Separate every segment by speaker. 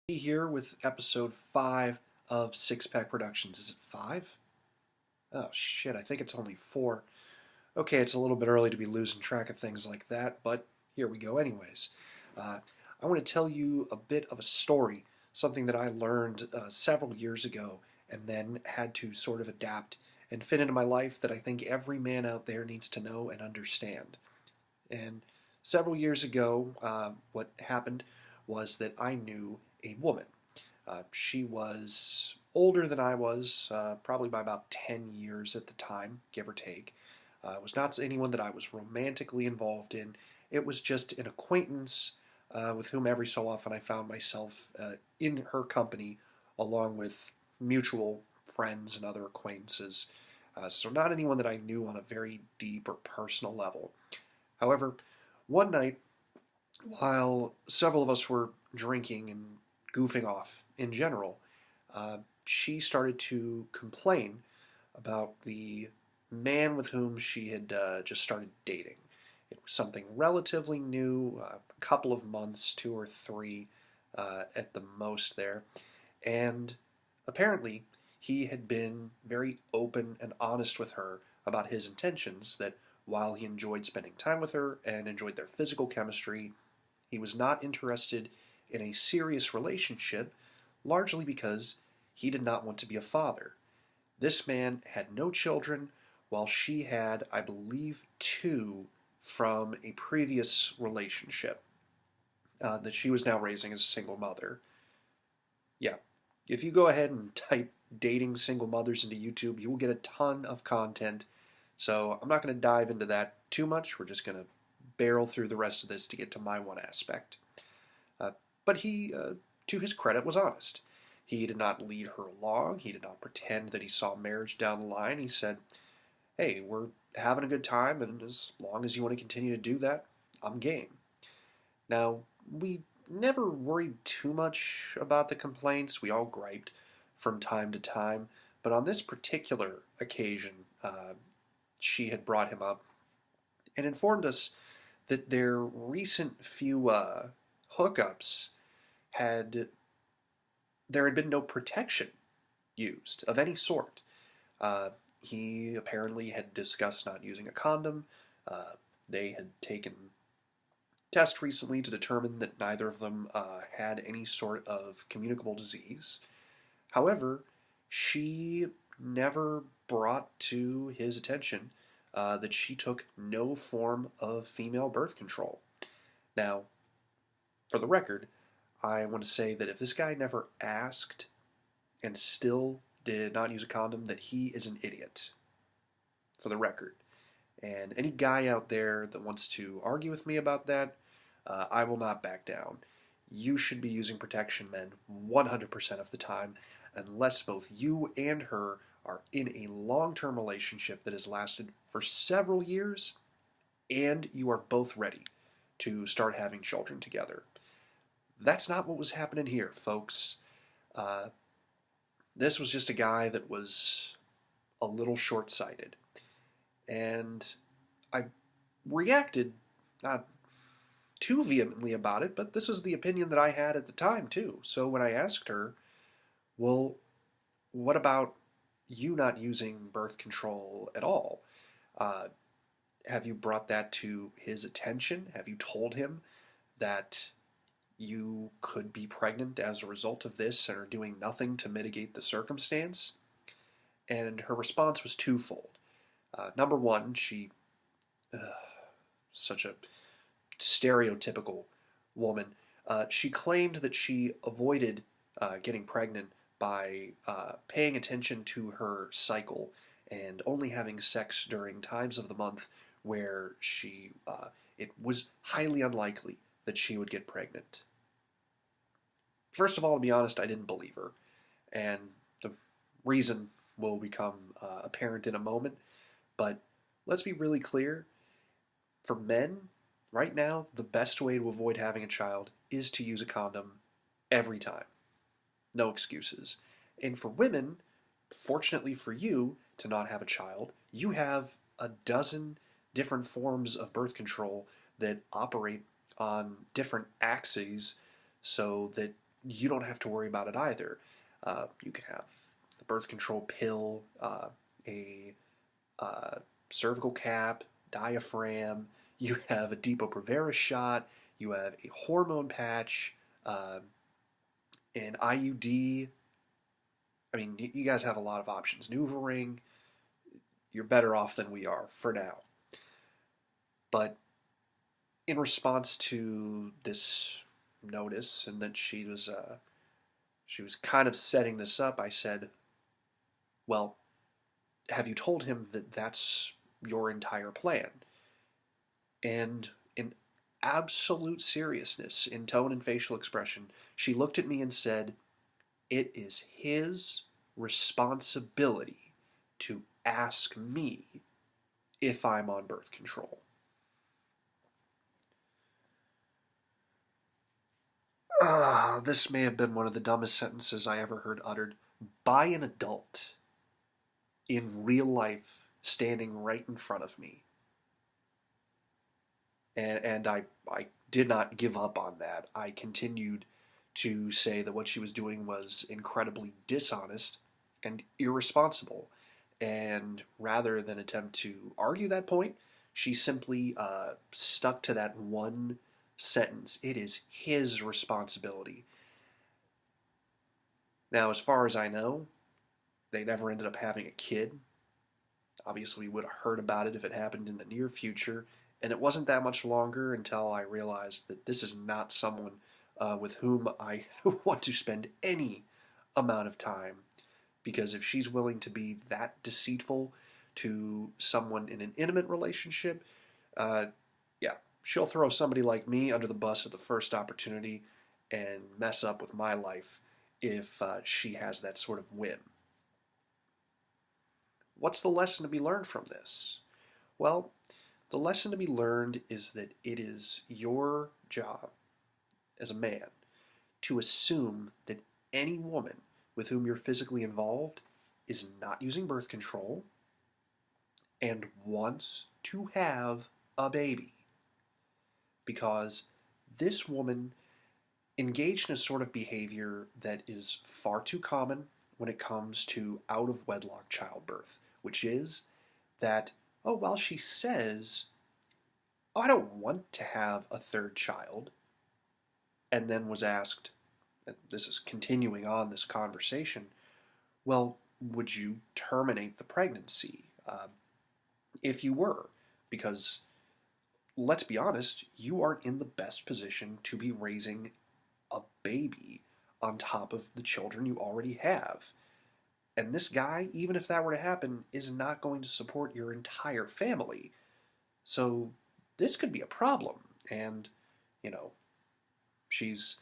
Speaker 1: Here with episode 5 of Six Pack Productions. Is it 5? Oh shit, I think it's only 4. Okay, it's a little bit early to be losing track of things like that, but here we go anyways. I want to tell you a bit of a story, something that I learned several years ago and then had to sort of adapt and fit into my life that I think every man out there needs to know and understand. And several years ago, what happened was that I knew a woman. She was older than I was, probably by about 10 years at the time, give or take. It was not anyone that I was romantically involved in. It was just an acquaintance with whom every so often I found myself in her company along with mutual friends and other acquaintances. So not anyone that I knew on a very deep or personal level. However, one night, while several of us were drinking and goofing off in general, she started to complain about the man with whom she had just started dating. It was something relatively new, a couple of months, 2 or 3 at the most there, and apparently he had been very open and honest with her about his intentions, that while he enjoyed spending time with her and enjoyed their physical chemistry, he was not interested in a serious relationship, largely because he did not want to be a father. This man had no children, while she had, I believe, 2 from a previous relationship that she was now raising as a single mother. Yeah, if you go ahead and type dating single mothers into YouTube, you will get a ton of content. So I'm not going to dive into that too much. We're just going to barrel through the rest of this to get to my one aspect. Uh, but he, to his credit, was honest. He did not lead her along. He did not pretend that he saw marriage down the line. He said, hey, we're having a good time, and as long as you want to continue to do that, I'm game. Now, we never worried too much about the complaints. We all griped from time to time. But on this particular occasion, she had brought him up and informed us that their recent few hookups had there had been no protection used of any sort. Uh, he apparently had discussed not using a condom. They had taken tests recently to determine that neither of them had any sort of communicable disease. However, she never brought to his attention that she took no form of female birth control. Now, for the record, I want to say that if this guy never asked and still did not use a condom, that he is an idiot. For the record. And any guy out there that wants to argue with me about that, I will not back down. You should be using protection, men, 100% of the time, unless both you and her are in a long-term relationship that has lasted for several years and you are both ready to start having children together. That's not what was happening here, folks. Uh, this was just a guy that was a little short-sighted. And I reacted not too vehemently about it, but this was the opinion that I had at the time, too. So when I asked her, well, what about you not using birth control at all? Uh, have you brought that to his attention? Have you told him that you could be pregnant as a result of this and are doing nothing to mitigate the circumstance? And her response was twofold. Number one, such a stereotypical woman, she claimed that she avoided getting pregnant by paying attention to her cycle and only having sex during times of the month where it was highly unlikely that she would get pregnant. First of all, to be honest, I didn't believe her, and the reason will become apparent in a moment. But let's be really clear. For men, right now, the best way to avoid having a child is to use a condom every time. No excuses. And for women, fortunately for you to not have a child, you have a dozen different forms of birth control that operate on different axes so that you don't have to worry about it either. You can have the birth control pill, a uh, cervical cap, diaphragm. You have a Depo-Provera shot. You have a hormone patch, uh, an IUD. I mean, you guys have a lot of options. NuvaRing, you're better off than we are for now. But in response to this notice and that she was kind of setting this up, I said, "Well, have you told him that that's your entire plan?" And in absolute seriousness, in tone and facial expression, she looked at me and said, "It is his responsibility to ask me if I'm on birth control." This may have been one of the dumbest sentences I ever heard uttered by an adult in real life standing right in front of me. And I did not give up on that. I continued to say that what she was doing was incredibly dishonest and irresponsible. And rather than attempt to argue that point, she simply stuck to that one sentence. It is his responsibility. Now, as far as I know, they never ended up having a kid. Obviously, we would have heard about it if it happened in the near future. And it wasn't that much longer until I realized that this is not someone with whom I want to spend any amount of time. Because if she's willing to be that deceitful to someone in an intimate relationship, uh, yeah, she'll throw somebody like me under the bus at the first opportunity and mess up with my life if she has that sort of whim. What's the lesson to be learned from this? Well, the lesson to be learned is that it is your job as a man to assume that any woman with whom you're physically involved is not using birth control and wants to have a baby. Because this woman engaged in a sort of behavior that is far too common when it comes to out of wedlock childbirth, which is that, oh, while she says, "Oh, I don't want to have a third child," and then was asked, and this is continuing on this conversation, "Well, would you terminate the pregnancy if you were?" Because let's be honest, you aren't in the best position to be raising a baby on top of the children you already have. And this guy, even if that were to happen, is not going to support your entire family. So this could be a problem. And, you know, she's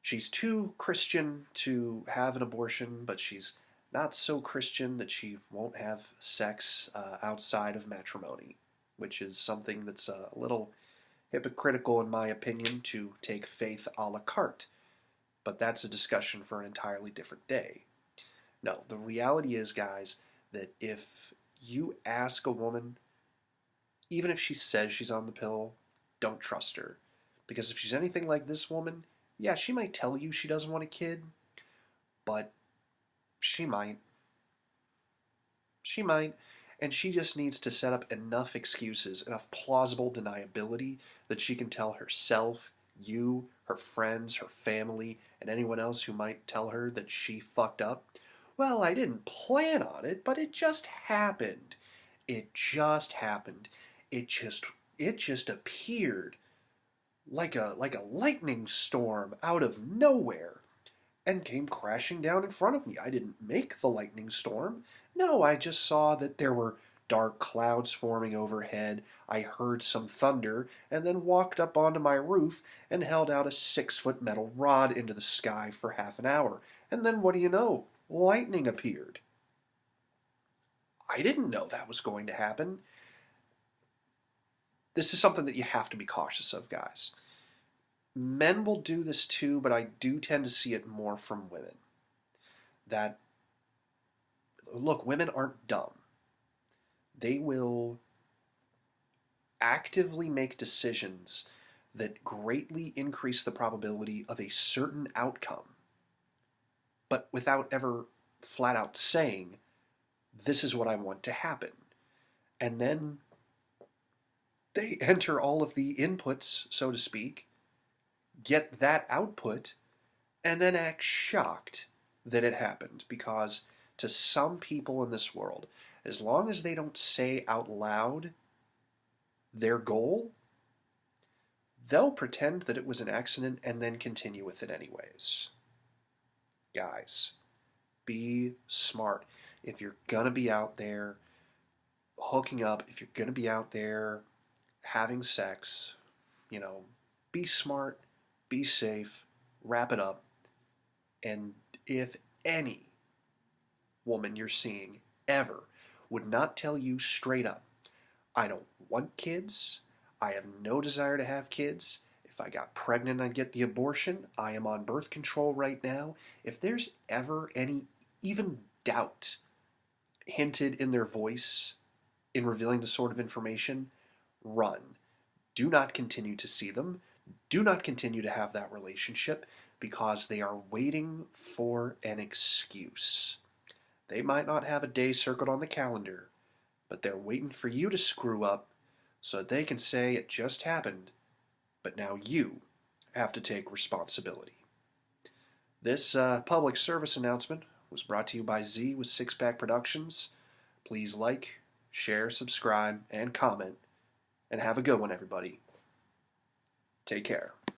Speaker 1: she's too Christian to have an abortion, but she's not so Christian that she won't have sex outside of matrimony, which is something that's a little hypocritical, in my opinion, to take faith a la carte. But that's a discussion for an entirely different day. No, the reality is, guys, that if you ask a woman, even if she says she's on the pill, don't trust her. Because if she's anything like this woman, yeah, she might tell you she doesn't want a kid, but she might. She might. And she just needs to set up enough excuses, enough plausible deniability that she can tell herself, you, her friends, her family, and anyone else who might tell her that she fucked up. "Well, I didn't plan on it, but it just happened. It just happened. It just it just appeared like a lightning storm out of nowhere and came crashing down in front of me. I didn't make the lightning storm. No, I just saw that there were dark clouds forming overhead. I heard some thunder and then walked up onto my roof and held out a 6-foot metal rod into the sky for half an hour. And then what do you know? Lightning appeared. I didn't know that was going to happen." This is something that you have to be cautious of, guys. Men will do this too, but I do tend to see it more from women. That, look, women aren't dumb. They will actively make decisions that greatly increase the probability of a certain outcome, but without ever flat out saying, this is what I want to happen. And then they enter all of the inputs, so to speak, get that output, and then act shocked that it happened. Because to some people in this world, as long as they don't say out loud their goal, they'll pretend that it was an accident and then continue with it anyways. Guys, be smart. If you're gonna be out there hooking up, if you're gonna be out there having sex, be smart, be safe, wrap it up. And if any woman you're seeing ever would not tell you straight up, I don't want kids, I have no desire to have kids, if I got pregnant I'd get the abortion, I am on birth control right now, if there's ever any even doubt hinted in their voice in revealing the sort of information, run. Do not continue to see them. Do not continue to have that relationship, because they are waiting for an excuse. They might not have a day circled on the calendar, but they're waiting for you to screw up so they can say it just happened, but now you have to take responsibility. This public service announcement was brought to you by Z with Six Pack Productions. Please like, share, subscribe, and comment, and have a good one, everybody. Take care.